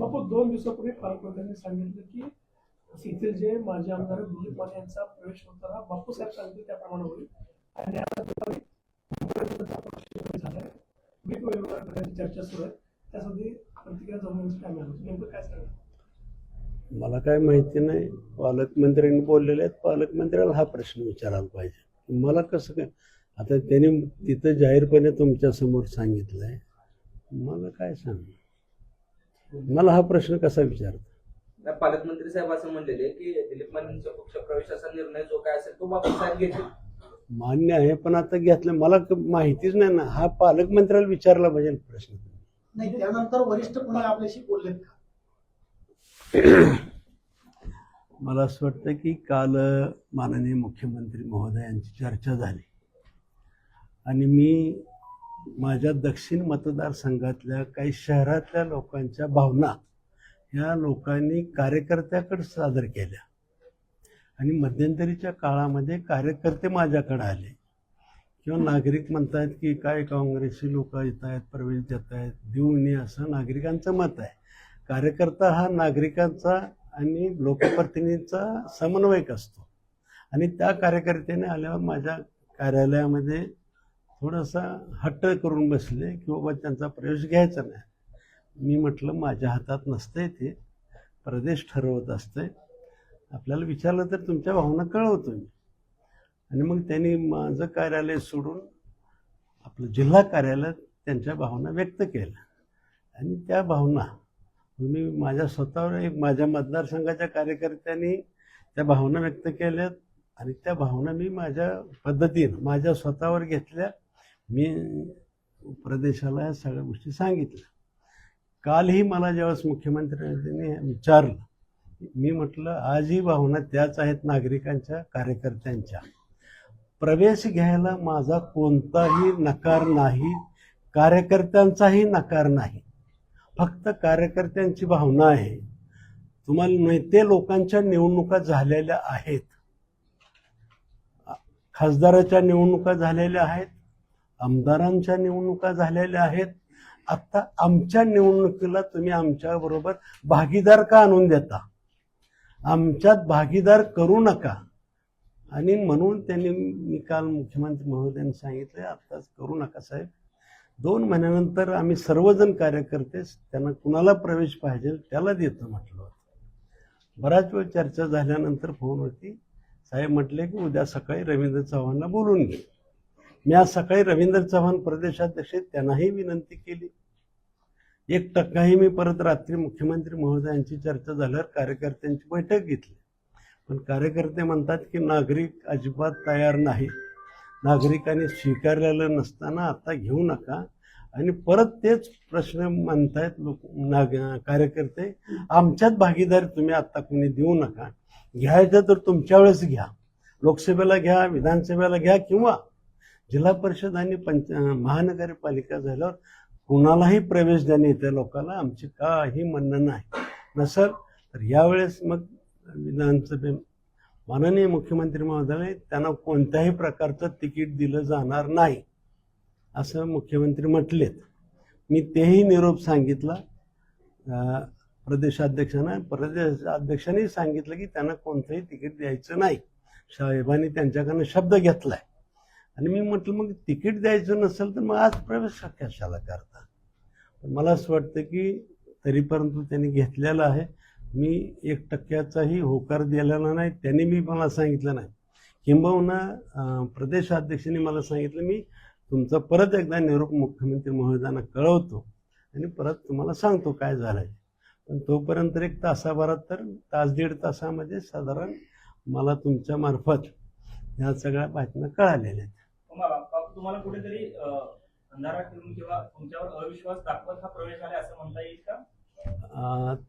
बापू 2 दिवसापूर्वी पालकमंत्र्यांनी सांगितलं की येथील जे माजी आमदार दिलीप माने यांचा प्रवेश होताना बापूसाहेब सांगतील त्याप्रमाणे होईल आणि आता झालाय वेगवेगळ्या चर्चा सुरू आहे त्यासाठी प्रतिक्रिया जाऊन काय नेमकं काय सांगा. मला काय माहिती नाही. पालकमंत्र्यांनी बोललेले आहेत. पालकमंत्र्याला हा प्रश्न विचारायला पाहिजे. मला कसं काय आता त्यांनी तिथं जाहीरपणे तुमच्या समोर सांगितलंय, मला काय सांग, मला हा प्रश्न कसा विचारता. पालकमंत्री साहेब असं म्हणलेले की दिलीप मानेंच्या पक्ष प्रवेशाचा निर्णय जो काय असेल तो बापूसाहेब घेतील. मान्य आहे, पण आता घेतलं मला माहितीच नाही ना. हा पालकमंत्र्याला विचारला पाहिजे प्रश्न. नाही, त्यानंतर वरिष्ठ पुन्हा आपल्याशी बोललेत का? मला असं वाटतं की काल माननीय मुख्यमंत्री महोदयांची चर्चा झाली आणि मी माझ्या दक्षिण मतदारसंघातल्या काही शहरातल्या लोकांच्या भावना ह्या लोकांनी कार्यकर्त्याकडे सादर केल्या आणि मध्यंतरीच्या काळामध्ये कार्यकर्ते माझ्याकडे आले किंवा नागरिक म्हणतात की काय काँग्रेसची लोक येत आहेत, प्रवेश देत आहेत, देऊ नये असं नागरिकांचं मत आहे. कार्यकर्ता हा नागरिकांचा आणि लोकप्रतिनिधींचा समन्वयक असतो आणि त्या कार्यकर्त्याने आल्यावर माझ्या कार्यालयामध्ये थोडासा हट्ट करून बसले की बाबा त्यांचा प्रवेश घ्यायचा नाही. मी म्हटलं माझ्या हातात नसतंय, ते प्रदेश ठरवत असतंय, आपल्याला विचारलं तर तुमच्या भावना कळवतो मी. आणि मग त्यांनी माझं कार्यालय सोडून आपलं जिल्हा कार्यालयात त्यांच्या भावना व्यक्त केल्या आणि त्या भावना मी माझ्या स्वतःवर एक माझ्या मतदारसंघाच्या कार्यकर्त्यांनी त्या भावना व्यक्त केल्यात आणि त्या भावना मी माझ्या पद्धतीनं माझ्या स्वतःवर घेतल्या. मी प्रदेशाला ह्या सगळ्या गोष्टी सांगितल्या. कालही मला ज्यावेळेस मुख्यमंत्र्यांनी विचारलं, मी म्हटलं आजही भावना त्याच आहेत नागरिकांच्या, कार्यकर्त्यांच्या. प्रवेश घ्यायला माझा कोणताही नकार नाही, कार्यकर्त्यांचाही नकार नाही, फक्त कार्यकर्त्यांची भावना आहे. तुम्हाला नेते लोकांच्या निवडणुका झालेल्या आहेत, खासदाराच्या निवडणुका झालेल्या आहेत, आमदारांच्या निवडणुका झालेल्या आहेत. आता आमच्या निवडणुकीला तुम्ही आमच्याबरोबर भागीदार का आणून देता? आमच्यात भागीदार करू नका. आणि म्हणून त्यांनी मी काल मुख्यमंत्री महोदयांनी सांगितलं आत्ताच करू नका साहेब, 2 महिन्यानंतर आम्ही सर्वजण कार्यकर्ते त्यांना कुणाला प्रवेश पाहिजे त्याला देतो म्हटलं होतं. बराच वेळ चर्चा झाल्यानंतर फोनवरती साहेब म्हटले की उद्या सकाळी रवींद्र चव्हाणला बोलून घे. मी आज सकाळी रवींद्र चव्हाण प्रदेशाध्यक्ष त्यांनाही विनंती केली. 1% मी परत रात्री मुख्यमंत्री महोदयांची चर्चा झाल्यावर कार्यकर्त्यांची बैठक घेतली. पण कार्यकर्ते म्हणतात की नागरिक अजिबात तयार नाही, नागरिकांनी स्वीकारलेलं नसताना आता घेऊ नका. आणि परत तेच प्रश्न म्हणतायत कार्यकर्ते, आमच्यात भागीदारी तुम्ही आता कोणी देऊ नका, घ्यायचं तर तुमच्या वेळेस घ्या, लोकसभेला घ्या, विधानसभेला घ्या किंवा जिल्हा परिषद आणि महानगरपालिका झाल्यावर कुणालाही प्रवेश देणे त्या लोकांना आमची काही म्हणणं नाही. नसेल तर यावेळेस मग विधानसभे माननीय मुख्यमंत्री महोदय त्यांना कोणत्याही प्रकारचं तिकीट दिलं जाणार नाही असं मुख्यमंत्री म्हटलेत. मी तेही निरोप सांगितला प्रदेशाध्यक्षांना. प्रदेशाध्यक्षांनी सांगितलं की त्यांना कोणतंही तिकीट द्यायचं नाही, साहेबांनी त्यांच्याकडनं शब्द घेतलाय. आणि मी म्हटलं मग तिकीट द्यायचं नसेल तर मग आज प्रवेश कशाला करता. पण मला असं वाटतं की तरीपर्यंत त्यांनी घेतलेलं आहे. मी 1%चाही होकार दिलेला नाही, त्यांनी मी मला सांगितलं नाही. किंबहुना प्रदेशाध्यक्षांनी मला सांगितलं मी तुमचा परत एकदा निरोप मुख्यमंत्री महोदयांना कळवतो आणि परत तुम्हाला सांगतो काय झालंय. पण तोपर्यंत 1 तासाभरात तर तास 1.5 तासामध्ये साधारण मला तुमच्या मार्फत ह्या सगळ्या बातम्या कळालेल्या आहेत. तुम्हाला कुठेतरी अंधारात ठेवून किंवा तुमच्यावर अविश्वास दाखवत हा प्रवेश आला असं म्हणता येईल का?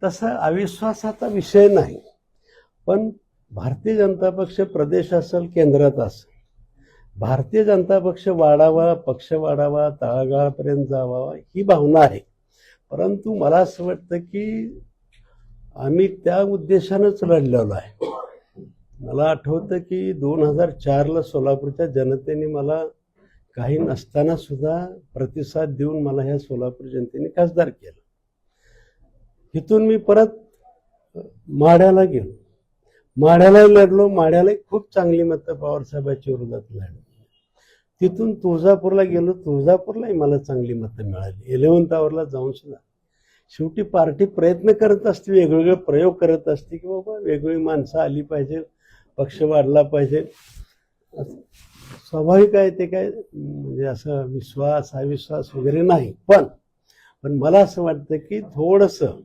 तसा अविश्वासाचा विषय नाही, पण भारतीय जनता पक्ष प्रदेश असेल केंद्रात असेल, भारतीय जनता पक्ष वाढावा, पक्ष वाढावा, तळागाळापर्यंत जावा ही भावना आहे. परंतु मला असं वाटतं की आम्ही त्या उद्देशानंच लढलेलो आहे. मला आठवतं की 2004ला सोलापूरच्या जनतेने मला काही नसताना सुद्धा प्रतिसाद देऊन मला ह्या सोलापूर जनतेने खासदार केलं. तिथून मी परत माढ्याला गेलो, माढ्याला लढलो, माढ्याला खूप चांगली मतं पवारसाहेबांच्या विरोधात लढली. तिथून तुळजापूरला गेलो, तुळजापूरलाही मला चांगली मतं मिळाली. 11th आवरला जाऊन सुद्धा शेवटी पार्टी प्रयत्न करत असते, वेगवेगळे प्रयोग करत असते की बाबा वेगवेगळी माणसं आली पाहिजे, पक्ष वाढला पाहिजे. स्वाभाविक आहे ते, काय म्हणजे असं विश्वास अविश्वास वगैरे नाही. पण मला असं वाटतं की थोडंसं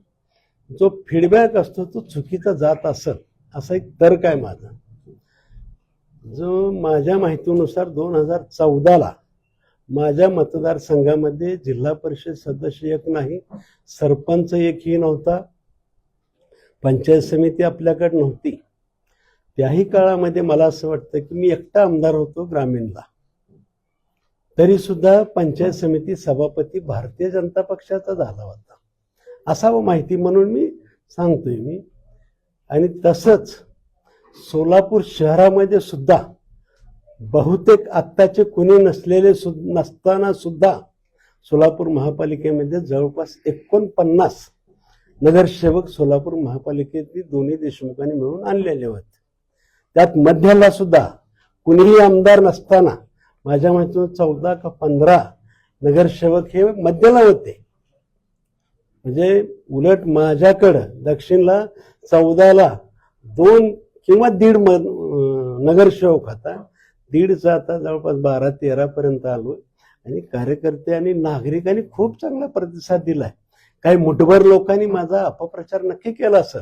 जो फीडबॅक असतो तो चुकीचा जात असेल असा एक तर्क आहे माझा. जो माझ्या माहितीनुसार 2014ला माझ्या मतदारसंघामध्ये जिल्हा परिषद सदस्य एक नाही, सरपंच एकही नव्हता, पंचायत समिती आपल्याकडे नव्हती. त्याही काळामध्ये मला असं वाटतं की मी एकटा आमदार होतो ग्रामीणला, तरी सुद्धा पंचायत समिती सभापती भारतीय जनता पक्षाचा झाला होता, असावं माहिती म्हणून मी सांगतोय मी. आणि तसंच सोलापूर शहरामध्ये सुद्धा बहुतेक आत्ताचे कुणी नसताना सुद्धा सोलापूर महापालिकेमध्ये जवळपास 49 नगरसेवक सोलापूर महापालिकेतील दोन्ही देशमुखांनी मिळून आणलेले होते. त्यात मध्याला सुद्धा कुणीही आमदार नसताना माझ्या माहितीनं 14 का 15 नगरसेवक हे मध्याला होते. म्हणजे उलट माझ्याकडं दक्षिणला 14ला 2 किंवा 1.5 नगरसेवक होता, 1.5चा आता जवळपास 12-13 पर्यंत आलोय. आणि कार्यकर्ते आणि नागरिकांनी खूप चांगला प्रतिसाद दिलाय. काही मुठभर लोकांनी माझा अपप्रचार नक्की केला असेल,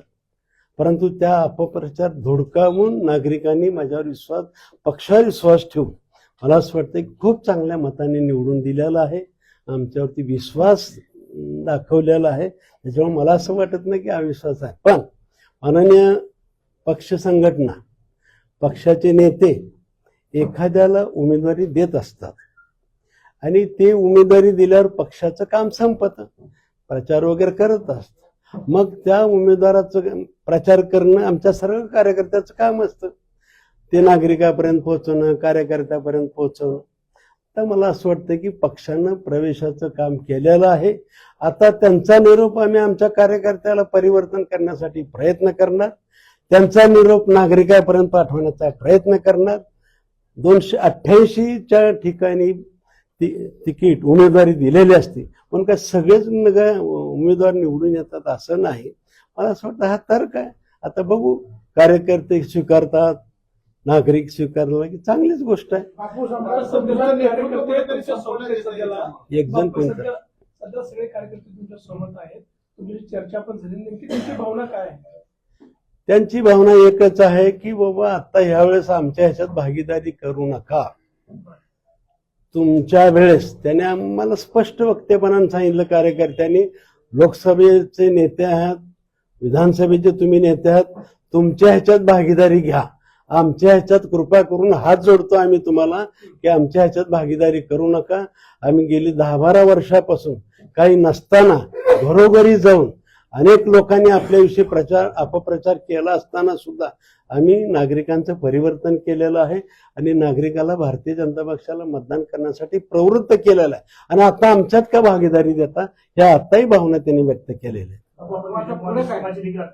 परंतु त्या अपप्रचार धुडकावून नागरिकांनी माझ्यावर विश्वास, पक्षावर विश्वास ठेवून मला असं वाटतं की खूप चांगल्या मताने निवडून दिलेला आहे, आमच्यावरती विश्वास दाखवलेला आहे. त्याच्यामुळे मला असं वाटत नाही की अविश्वास आहे. पण माननीय पक्ष संघटना, पक्षाचे नेते एखाद्याला उमेदवारी देत असतात आणि ते उमेदवारी दिल्यावर पक्षाचं काम संपतं, प्रचार वगैरे करत असतात. मग त्या उमेदवाराचं प्रचार करणं आमच्या सर्व कार्यकर्त्याचं काम असतं, ते नागरिकापर्यंत पोहोचवणं, कार्यकर्त्यापर्यंत पोहोचवणं. तर मला असं वाटतं की पक्षानं प्रवेशाचं काम केलेलं आहे. आता त्यांचा निरोप आम्ही आमच्या कार्यकर्त्याला परिवर्तन करण्यासाठी प्रयत्न करणार, त्यांचा निरोप नागरिकांपर्यंत पाठवण्याचा प्रयत्न करणार. 288च्या ठिकाणी तिकीट उमेदवारी दिलेली असते, पण काय सगळेच उमेदवार निवडून येतात असं नाही. मला असं वाटतं हा तर्क आहे. आता बघू, कार्यकर्ते स्वीकारतात, नागरिक स्वीकारला की चांगलीच गोष्ट आहे. एक जण कोण सध्या सगळे कार्यकर्ते तुमच्या सोबत आहेत, तुमची चर्चा पण झाली, नेमकी त्यांची भावना काय आहे? त्यांची भावना एकच आहे की बाबा आता ह्यावेळेस आमच्या ह्याच्यात भागीदारी करू नका. तुमच्या वेळेस त्याने आम्हाला स्पष्ट वक्तेपणाने सांगितलं, कार्यकर्त्यांनी लोकसभेचे नेते आहात, विधानसभेचे तुम्ही नेते आहात, तुमच्या ह्याच्यात भागीदारी घ्या, आमच्या ह्याच्यात कृपा करून हात जोडतो आम्ही तुम्हाला की आमच्या ह्याच्यात भागीदारी करू नका. आम्ही गेली 10-12 वर्षापासून काही नसताना घरोघरी जाऊन अनेक लोकांनी आपल्याविषयी अपप्रचार केला असताना सुद्धा आम्ही नागरिकांचं परिवर्तन केलेलं आहे आणि नागरिकाला भारतीय जनता पक्षाला मतदान करण्यासाठी प्रवृत्त केलेलं आहे. आणि आता आमच्यात का भागीदारी देता, ह्या आताही भावना त्यांनी व्यक्त केलेल्या आहेत.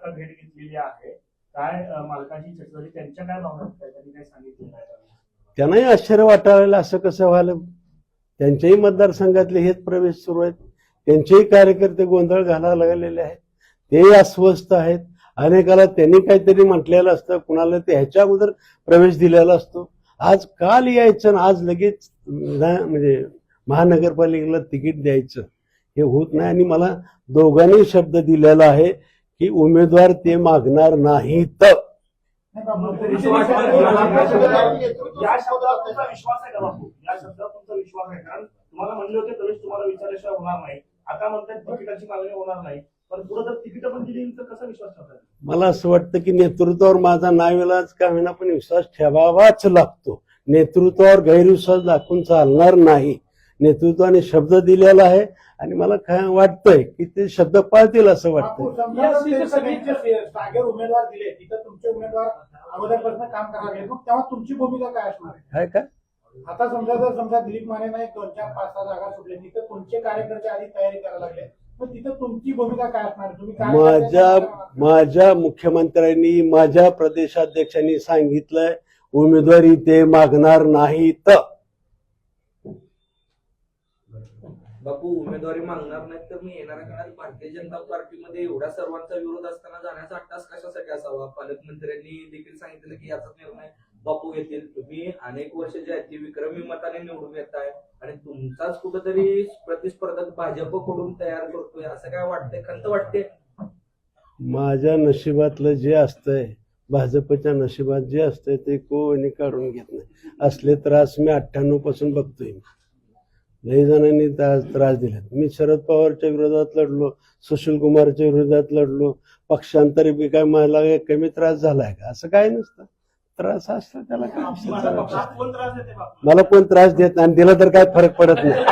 भेट घेतलेली आहे, काय मालकाची चर्चा झाली, त्यांच्या काय भावना त्यांनी काय सांगितलं? त्यांनाही आश्चर्य वाटायला असं कसं व्हायलं. त्यांच्याही मतदारसंघातले हेच प्रवेश सुरू आहेत, त्यांचेही कार्यकर्ते गोंधळ घालायला लागलेले आहेत, तेही अस्वस्थ आहेत. अनेकाला त्यांनी काहीतरी म्हटलेलं असतं, कुणाला ते ह्याच्या अगोदर प्रवेश दिलेला असतो. आज काल यायचं आज लगेच म्हणजे महानगरपालिकेला तिकीट द्यायचं हे होत नाही. आणि मला दोघांनी शब्द दिलेला आहे की उमेदवार ते मागणार नाहीत. या शब्दावर तुमचा विश्वास आहे का बापू? या शब्दावर तुमचा विश्वास आहे? कारण तुम्हाला म्हणले होते प्रवेश तुम्हाला विचारल्याशिवाय होणार नाही, आता म्हणतात तिकिटाची मागणी होणार नाही, पण पुढे जर तिकीट पण दिली तर कसा विश्वास ठेवतात? मला असं वाटतं की नेतृत्वावर माझा नाईलाज का होईना पण विश्वास ठेवावाच लागतो. नेतृत्वावर गैरविश्वास दाखवून चालणार नाही. नेतृत्वाने शब्द दिलेला आहे आणि मला काय वाटतंय की ते शब्द पाळतील असं वाटतंय. जागेवर उमेदवार दिले, तिथं तुमचे उमेदवार अगोदरपासून काम करावे, मग तेव्हा तुमची भूमिका काय असणार काय काय आता समजा दिलीप माने नाही 2-4-5-6 जागा सुटले, तिथं तुमचे कार्यकर्ते आधी तयारी करायला लागले, मग तिथं तुमची भूमिका काय असणार? तुम्ही काय माझ्या मुख्यमंत्र्यांनी माझ्या प्रदेशाध्यक्षांनी सांगितलंय उमेदवारी ते मागणार नाहीत. बापू उमेदवारी मागणार नाहीत तर मी येणाऱ्या काळात भारतीय जनता पार्टीमध्ये एवढ्या सर्वांचा विरोध असताना जाण्याचा अट्टास कशासाठी असावा? पालकमंत्र्यांनी देखील सांगितलं की याचा निर्णय बापू घेतील. तुम्ही अनेक वर्ष जे आहेत ती विक्रमी मताने निवडून येत आहे आणि तुमचाच कुठेतरी प्रतिस्पर्धक भाजपकडून तयार करतोय असं काय वाटतंय? खंत वाटते? माझ्या नशिबातलं जे असतंय, भाजपच्या नशिबात जे असतंय ते कोणी काढून घेत नाही. असले त्रास मी 98 पासून बघतोय. लई जणांनी त्रास दिला. मी शरद पवारच्या विरोधात लढलो, सुशील कुमारच्या विरोधात लढलो. पक्षांतरी बी काय मला कमी त्रास झालाय का? असं काय नसतं. त्रास असतो त्याला काय कोण त्रास देते बापू? मला कोण त्रास देत नाही आणि दिला तर काय फरक पडत नाही.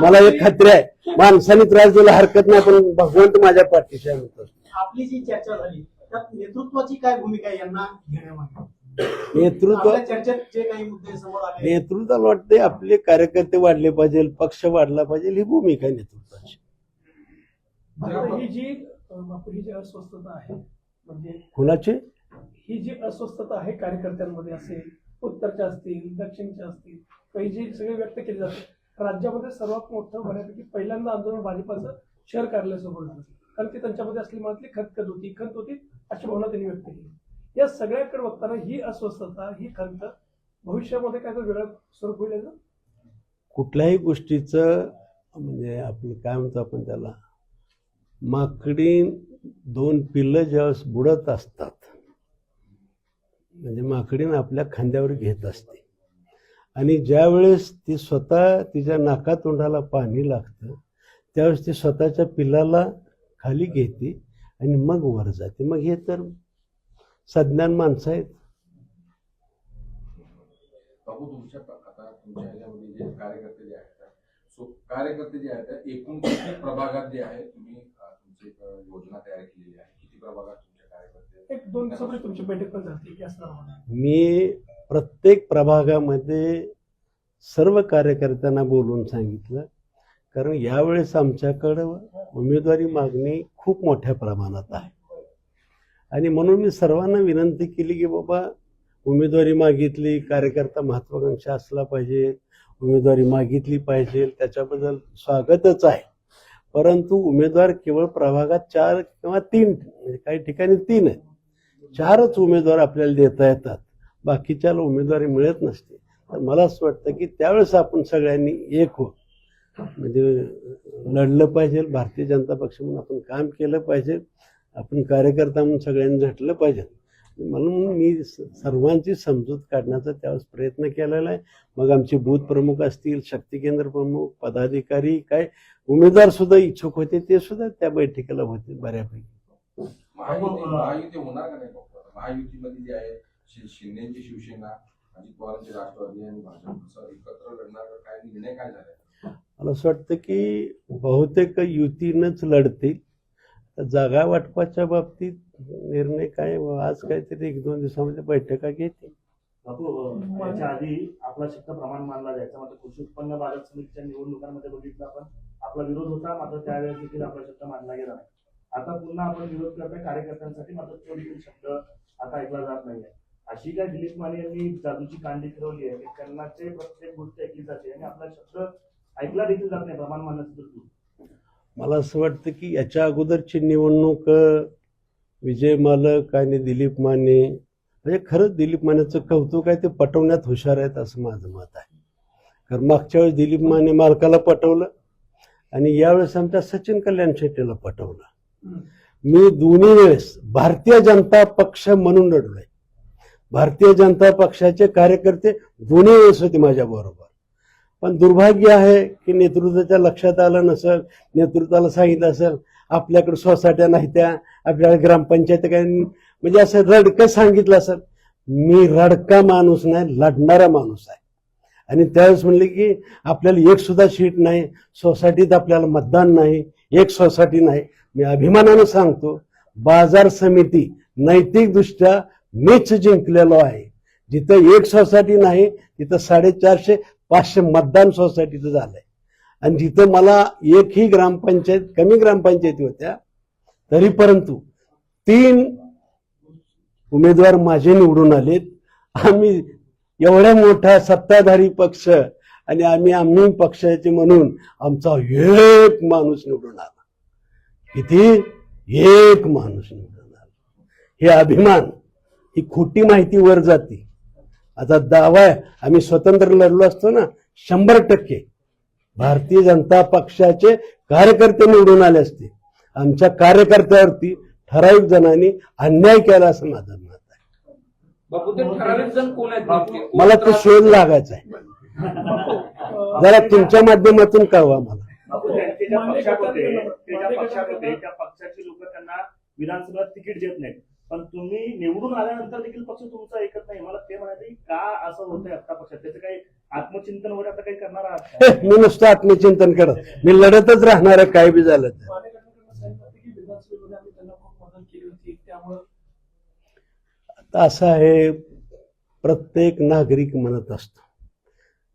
मला एक खात्री आहे, माणसाने त्रास द्यायला हरकत नाही, पण भगवंत माझ्या पाठीशी आहे म्हणतो. आपली जी चर्चा झाली त्यात नेतृत्वाची काय भूमिका आहे यांना घेण्यामध्ये? नेतृत्व आपल्या चर्चेत जे काही मुद्दे समोर आले, नेतृत्वाला वाटते आपले कार्यकर्ते वाढले पाहिजे, पक्ष वाढला पाहिजे, ही भूमिका आहे नेतृत्वाची. आता ही जी बापू ही जी अस्वस्थता आहे, म्हणजे कुणाची ही जी अस्वस्थता आहे कार्यकर्त्यांमध्ये असेल, उत्तरच्या असतील, दक्षिणच्या असतील, काही जी सगळी व्यक्त केली जाते. राज्यामध्ये सर्वात मोठं बऱ्यापैकी पहिल्यांदा आंदोलन भाजपाचं शहर कार्यालयासमोर झालं, कारण ती त्यांच्यामध्ये असली मनातली खंत होती अशी भावना त्यांनी व्यक्त केली. या सगळ्याकडे बघताना ही अस्वस्थता, ही खंत भविष्यामध्ये काय तर वेगळं स्वरूप होईल याचं? कुठल्याही गोष्टीचं म्हणजे आपलं काय म्हणतो आपण त्याला, माकडी 2 पिल्लं ज्यावेळेस बुडत असतात म्हणजे माकडीनं आपल्या खांद्यावर घेत असते आणि ज्यावेळेस ती स्वतः तिच्या नाकातोंडाला पाणी लागतं त्यावेळेस ती स्वतःच्या पिल्लाला खाली घेते आणि मग वर जाते. मग हे तर सज्ञान माणसं आहेत. बाबू तुमच्या ह्याच्यामध्ये जे कार्यकर्ते जे आहेत, सो कार्यकर्ते जे आहेत एकूण किती प्रभागात जे आहे तुम्ही तुमची योजना तयार केलेली आहे, किती प्रभागात तुमचे कार्यकर्ते? 1-2 दिवसापूर्वी तुमची बैठक पण झाली की असणार म्हणा. मी प्रत्येक प्रभागामध्ये सर्व कार्यकर्त्यांना बोलून सांगितलं, कारण यावेळेस आमच्याकडं उमेदवारी मागणी खूप मोठ्या प्रमाणात आहे आणि म्हणून मी सर्वांना विनंती केली की बाबा उमेदवारी मागितली, कार्यकर्ता महत्वाकांक्षा असला पाहिजे, उमेदवारी मागितली पाहिजे, त्याच्याबद्दल स्वागतच आहे. परंतु उमेदवार केवळ प्रभागात 4 किंवा 3 म्हणजे काही ठिकाणी 3 आहेत, 4च उमेदवार आपल्याला देता येतात, बाकीच्याला उमेदवारी मिळत नसते. तर मला असं वाटतं की त्यावेळेस आपण सगळ्यांनी एक हो म्हणजे लढलं पाहिजे, भारतीय जनता पक्ष म्हणून आपण काम केलं पाहिजे, आपण कार्यकर्ता म्हणून सगळ्यांनी झटलं पाहिजे. म्हणून मी सर्वांची समजूत काढण्याचा त्यावेळेस प्रयत्न केलेला आहे. मग आमचे बूथ प्रमुख असतील, शक्ती केंद्र प्रमुख, पदाधिकारी, काय उमेदवार सुद्धा इच्छुक होते, ते सुद्धा त्या बैठकीला होते बऱ्यापैकी. महायुती होणार का नाही? महायुतीमध्ये जे आहे शिंदेची शिवसेना, अजित पवारांची राष्ट्रवादी आणि भाजप एकत्र लढणार, काय निर्णय काय झाले? मला असं वाटतं की बहुतेक युतीनंच लढतील. जागा वाटपाच्या बाबतीत निर्णय काय आज काहीतरी 1-2 दिवसामध्ये बैठका घेतील. बापू याच्या आधी आपला शब्द प्रमाण मानला जायचा, मात्र कृषी उत्पन्न बाजार समितीच्या निवडणुकांमध्ये बघितलं आपण आपला विरोध होता, मात्र त्यावेळेस देखील आपला शब्द मानला गेला नाही. आता पुन्हा आपण विरोध करतोय कार्यकर्त्यांसाठी, मात्र तो देखील शब्द आता ऐकला जात नाहीये. अशी काय दिलीप माने यांनी जादूची कांडी फिरवली आहे की त्यांनाचे प्रत्येक गोष्ट ऐकली जाते आणि आपला शब्द ऐकला देखील जात नाही प्रमाण मानण्याचं. मला असं वाटतं की याच्या अगोदरची निवडणूक विजय मालक आणि दिलीप माने म्हणजे खरंच दिलीप मानेचं कौतुक आहे, ते पटवण्यात हुशार आहेत असं माझं मत आहे. कारण मागच्या वेळेस दिलीप माने मालकाला पटवलं आणि यावेळेस आमच्या सचिन कल्याण शेट्टीला पटवलं. मी दोन्ही वेळेस भारतीय जनता पक्ष म्हणून लढलोय. भारतीय जनता पक्षाचे कार्यकर्ते दोन्ही वेळेस होते माझ्या बरोबर. पण दुर्भाग्य आहे की नेतृत्वाच्या लक्षात आलं नसेल, नेतृत्वाला सांगितलं असेल आपल्याकडे सोसायट्या नाही त्या, आपल्याला ग्रामपंचायत काय म्हणजे असं रडकं सांगितलं असेल. मी रडका माणूस नाही, लढणारा माणूस आहे. आणि त्यावेळेस म्हणले की आपल्याला एक सुद्धा सीट नाही, सोसायटीत आपल्याला मतदान नाही, एक सोसायटी नाही. मी अभिमानानं सांगतो बाजार समिती नैतिकदृष्ट्या मीच जिंकलेलो आहे. जिथं एक सोसायटी नाही तिथं 450-500 मतदान सोसायटीचं झालंय आणि जिथं मला एकही ग्रामपंचायत, कमी ग्रामपंचायती होत्या, तरी परंतु 3 उमेदवार माझे निवडून आलेत. आम्ही एवढ्या मोठा सत्ताधारी पक्ष आणि आम्ही पक्षाचे म्हणून आमचा एक माणूस निवडून आला. किती? एक माणूस निवडून आला. हे अभिमान, ही खोटी माहिती वर जाते. आता दावा आहे, आम्ही स्वतंत्र लढलो असतो ना, 100% भारतीय जनता पक्षाचे कार्यकर्ते निवडून आले असते. आमच्या कार्यकर्त्यावरती ठराविक जणांनी अन्याय केला असं माझं मत आहे. बापू ते ठराविक जण कोण आहेत नक्की? मला तो शोध लागायचा आहे. जरा तुमच्या माध्यमातून कळवा मला. ते ज्या पक्षात होते त्या पक्षाचे लोक त्यांना विधानसभेत तिकीट देत नाहीत, पण तुम्ही निवडून आल्यानंतर देखील पक्ष तुमचा ऐकत नाही. मला ते म्हणायचं का असं होतंय आता पक्षात? त्याचं काही आत्मचिंतन वगैरे आता काही करणार आहात का? मी नुसतं आत्मचिंतन करत, मी लढतच राहणार आहे काय बी झालं तर. विधानसभेमध्ये आम्ही त्यांना खूप मदत केली होती, त्यामुळे आता असं आहे, प्रत्येक नागरिक म्हणत असतो,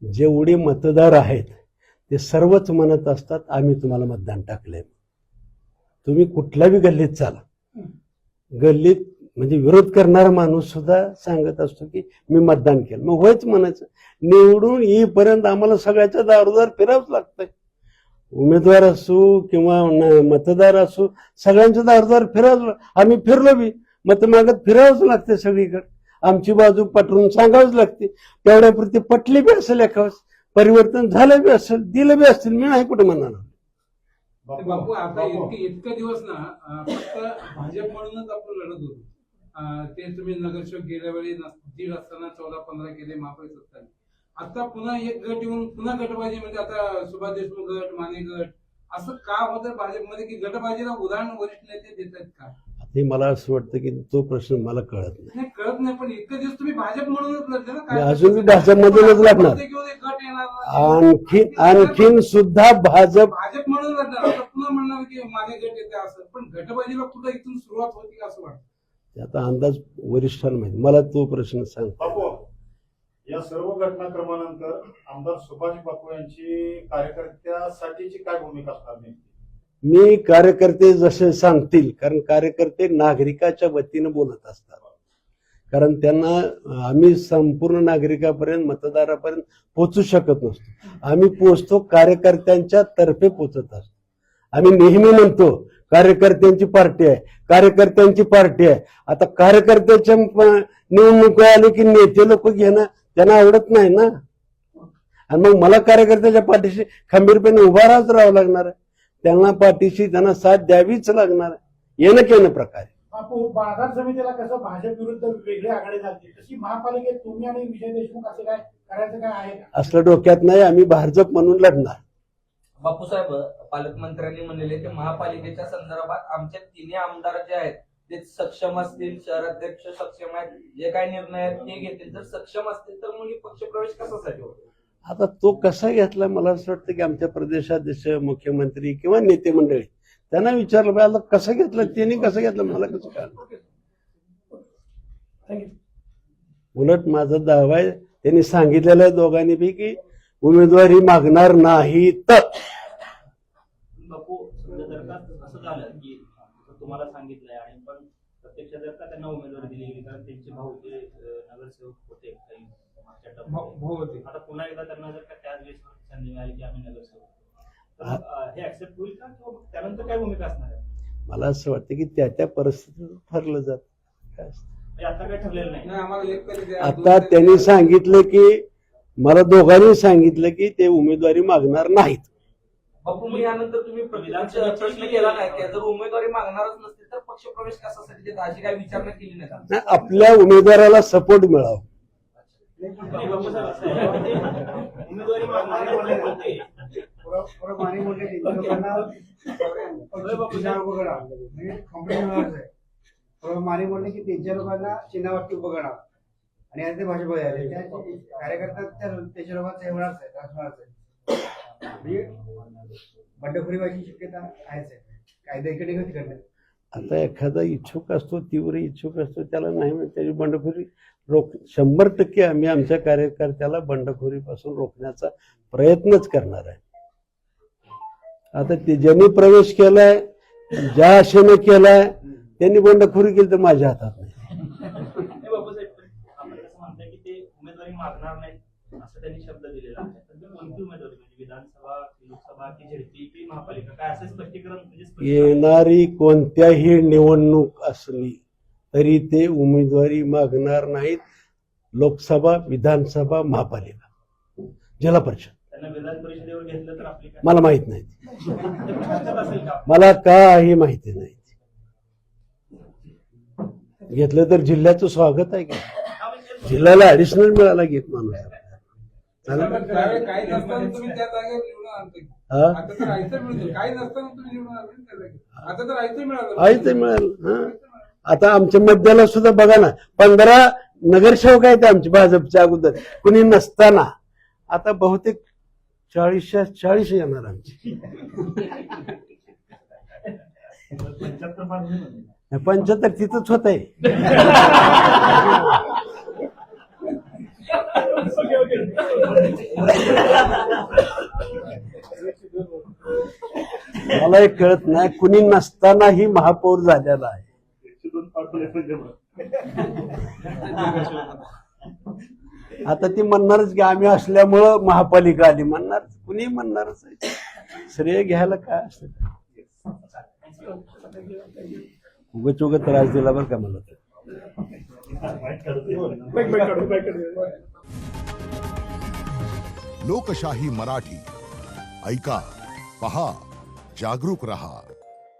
जेवढे मतदार आहेत ते सर्वच म्हणत असतात आम्ही तुम्हाला मतदान टाकलंय. तुम्ही कुठल्याही गल्लीत चाला, गल्लीत म्हणजे विरोध करणारा माणूस सुद्धा सांगत असतो की मी मतदान केलं. मग होयच म्हणायचं. निवडून येईपर्यंत आम्हाला सगळ्याच्या दारोदार फिरावंच लागतंय. उमेदवार असो किंवा मतदार असो, सगळ्यांच्या दारोदार फिरावंच. आम्ही फिरलो बी, मत मागत फिरावंच लागते सगळीकडे. आमची बाजू पटवून सांगावंच लागते. तेवढ्यापुरती पटली बी असेल, एखादं परिवर्तन झालं बी असेल, दिलं बी असेल, मी नाही कुठे म्हणणार. बापू आता इतके दिवस ना फक्त भाजप म्हणूनच आपण लढत होतो. ते तुम्ही नगरसेवक गेल्या वेळी दीड असताना 14-15 केले महापौर असताना. आता पुन्हा एक गट येऊन पुन्हा गटबाजी, म्हणजे आता सुभाष देशमुख गट, माने गट, असं का होतं भाजपमध्ये की गटबाजीला उदाहरण वरिष्ठ नेते देत आहेत का? हे मला असं वाटतं की तो प्रश्न मला कळत नाही. नाही कळत नाही, पण इतके दिवस तुम्ही भाजप म्हणूनच लढले ना. मी अजून बी भाजपमधूनच लढणार. गट येणार, आणखीन सुद्धा भाजप म्हणून लढणार. आता पुन्हा म्हणणार की मागे गट येते असं, पण गटबाजीला कुठं इथून सुरुवात होती असं वाटतं. त्याचा अंदाज वरिष्ठांना माहिती. मला तो प्रश्न सांग. बापू, या सर्व घटनाक्रमानंतर आमदार सुभाष बापू यांची कार्यकर्त्यासाठीची काय भूमिका असणार नाही? मी कार्यकर्ते जसे सांगतील, कारण कार्यकर्ते नागरिकाच्या वतीनं बोलत असतात. कारण त्यांना आम्ही संपूर्ण नागरिकापर्यंत, मतदारापर्यंत पोचू शकत नसतो. आम्ही पोचतो कार्यकर्त्यांच्या तर्फे पोचत असतो. आम्ही नेहमी म्हणतो कार्यकर्त्यांची पार्टी आहे, कार्यकर्त्यांची पार्टी आहे. आता कार्यकर्त्याच्या निवडणुका आले की नेते लोक घेणं त्यांना आवडत नाही ना. आणि मग मला कार्यकर्त्याच्या पाठीशी खंबीरपणे उभा राहावं लागणार आहे. त्यांना पाठीशी त्यांना साथ द्यावीच लागणार आहे, येणं केलं प्रकारे. बापू, बाजार समितीला कसं भाजप विरुद्ध वेगळी आघाडी झाली, तशी महापालिकेत तुम्ही आणि विजय देशमुख असं काय करायचं काय आहे का? असलं डोक्यात नाही. आम्ही भाजप म्हणून लढणार. बापूसाहेब, पालकमंत्र्यांनी म्हणलेले की महापालिकेच्या संदर्भात आमचे 3 आमदार जे आहेत ते सक्षम असतील, शहराध्यक्ष सक्षम आहेत, जे काही निर्णय आहेत ते घेतील. जर सक्षम असतील तर मुली पक्षप्रवेश कशासाठी होतो? आता तो कसा घेतला, मला असं वाटतं की आमच्या प्रदेशाध्यक्ष, मुख्यमंत्री किंवा नेते मंडळी त्यांना विचारलं पाहिजे कसं घेतलं, त्यांनी कसं घेतलं, मला कसं कळलं. थँक्यू. उलट माझा दावा आहे, त्यांनी सांगितलेलं आहे दोघांनी बी की उमेदवारी मागणार नाही. तर बापू, समजा जर का असं झालं की तुम्हाला सांगितलंय आणि पण प्रत्यक्षात जर का त्यांना उमेदवारी दिली गेली, कारण त्यांचे भाऊ जे नगरसेवक होते काही मागच्या टप्प्यात, आता पुन्हा एकदा त्यांना जर का त्याच वेळेस संधी मिळाली की आम्ही नगरसेवक, तर हे ऍक्सेप्ट होईल का, किंवा त्यानंतर काय भूमिका असणार आहे? मला असं वाटतं की त्या परिस्थितीत ठरलं जात. आता काय ठरलेलं नाही. नाही, आम्हाला एक तरी द्या. आता त्यांनी सांगितलं की, मला दोघांनी सांगितलं की ते उमेदवारी मागणार नाहीत. बापू, मी यानंतर तुम्ही प्रश्न केला नाही की जर उमेदवारी मागणारच नसतील तर पक्षप्रवेश कशासाठी देतात, अशी काही विचारणा केली नाही का? नाही, आपल्या उमेदवाराला सपोर्ट मिळावा. उमेदवारी मागणारे बोलले होते. माने बोलले त्यांच्या लोकांना माने बोलले की त्यांच्या लोकांना चिन्हावरती उभं करणार आणि आता ते भाजप आले कार्यकर्ता त्याच्या लोकांचा हे होणारच आहे, त्रास होणारच आहे. म्हणजे बंडखोरी व्हायची शक्यता आहेच आहे. कायदा इकडे घेऊ तिकडे. आता एखादा इच्छुक असतो, तीव्र इच्छुक असतो, त्याला नाही म्हणत त्याची बंडखोरी रोख 100% आम्ही आमच्या कार्यकर्त्याला बंडखोरीपासून रोखण्याचा प्रयत्नच करणार आहे. आता ते ज्यांनी प्रवेश केलाय, ज्या आशेनं केलाय, त्यांनी बंडखोरी केली तर माझ्या हातात नाही. नाही बापूसाहेब, आपण कसं म्हणताय की ते उमेदवारी मागणार नाहीत असं त्यांनी शब्द दिलेला आहे. तर ती कोणती उमेदवारी म्हणजे विधानसभा, लोकसभा की झेडपी की महापालिका काय असं स्पष्टीकरण म्हणजे येणारी कोणत्याही निवडणूक असली तरी ते उमेदवारी मागणार नाहीत. लोकसभा, विधानसभा, महापालिका, जिल्हा परिषद. त्यांना विधान परिषदेवर घेतलं तर आपली काय मला माहित नाही, ते चर्चेत असेल का? मला काही माहिती नाही. घेतलं तर जिल्ह्याचं स्वागत आहे का? हा, म्हणजे जिल्ह्याला ॲडिशनल मिळाला की एक माणूस. चालेल? त्यावेळी काही नसताना तुम्ही त्या जागेवर निवडून आणता. हा? आता तर आयतं मिळतं, काही नसताना तुम्ही निवडून आणले त्या जागेवर. आता तर आयतं मिळालं. आहे ते मिळालं. हा. आता आमच्या मध्याला सुद्धा बघा ना, 15 नगरसेवक आहेत आमचे भाजपच्या अगोदर, कुणी नसताना. आता बहुतेक 40च्या 40 येणार आमची. 75 तिथंच होत आहे. मला एक कळत नाही, कुणी नसतानाही महापौर झालेला आहे. 102 पाठवले म्हणजे मग. आता ती म्हणणारच की आम्ही असल्यामुळं महापालिका आली, म्हणणार, कुणी म्हणणारच आहे. श्रेय घ्यायला काय असतं, उगच उगच त्रास दिला बरं का मला. लोकशाही मराठी ऐका, पहा, जागरूक रहा.